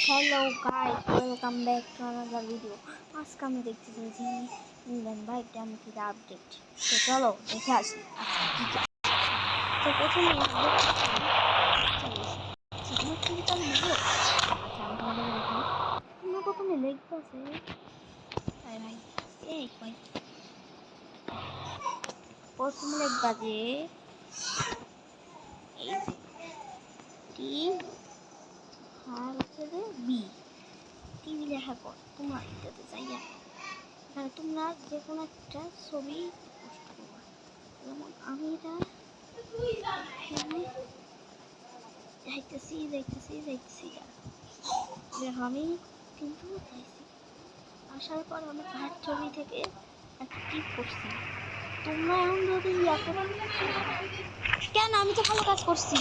Hello guys, welcome back to another video. আজকে আমি দেখতে চলেছি ইংল্যান্ড বাই টেন থেকে আপডেট। তো চলো দেখে আসি আজকে কি কি। তো প্রথমে তোমার টিভি চালু হলো। আচ্ছা আমি তোমাদেরকে দেখাই। তোমরা প্রথমে লিখতে আছে ভাই ভাই এই ভাই প্রথমে লিখবা যে এই যে টি আর হচ্ছে যে বি টিভি লেখার পর তোমরা এটাতে চাইয়া এখানে তোমরা যে কোনো একটা ছবি পোস্ট করবা। যেমন আমি এটা যাইতেছি দেখো আমি কিন্তু চাইছি আসার পর আমি কার ছবি থেকে একটা টিপ করছি। তোমরা এখন যদি কেন আমি তো ভালো কাজ করছি,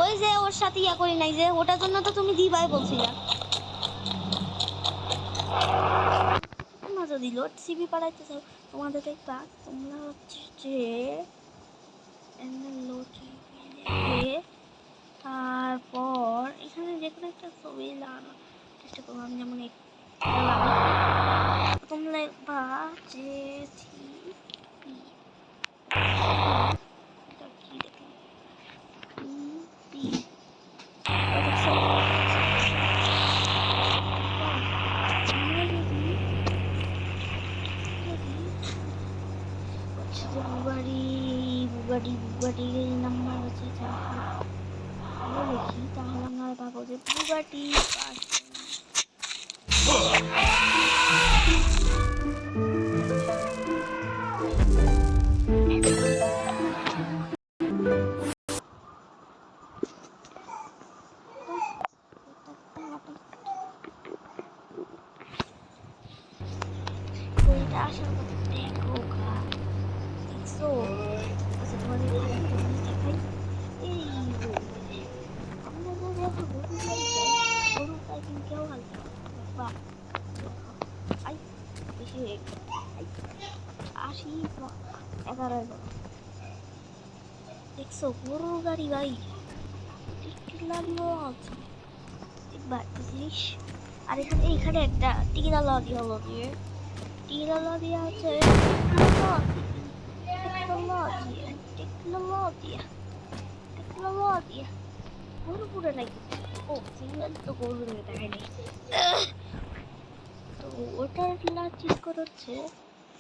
ওই যে ওর সাথে করি নাই যে ওটার জন্য তো তুমি দিবাই বলছিলা। তোমরা যদি লোড সিবি পাঠাইতে চাও তোমাদের দেখবা তোমরা হচ্ছে যে লোড তারপর এখানে যে কোনো একটা ছবি লাগানোর চেষ্টা করবো। আমি যেমন তোমরা লিখবা যে কি দেখলাম বুগাটি নাম্বার হচ্ছে লিখি, তাহলে আমরা পাবো যে বুগাটি আসার কথা দেখো দেখছো। আচ্ছা তোমাদের দেখাই এই আমরা দেখো গরু পাইকিং কেউ হালতে বা আই বেশি হয়ে গেল 80 11 দেখছো গরুর গাড়ি ভাই টিকিট লাগলো আছে একবার জিনিস। আর এইখানে একটা টিকিট হলো দিয়ে টিকিট আছে টেকনোলজিয়া গরু পুরো নাকি। ও সিঙ্গেল তো গরু দেখাই নেই। তো ওটার চিজ করে হচ্ছে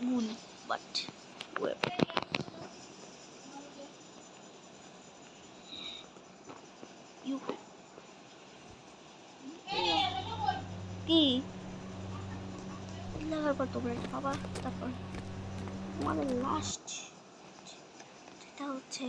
মুন বাট ওয়েব কি লাগার পর তোমরা এটা পাবা। তারপর আমাদের লাস্ট এটা হচ্ছে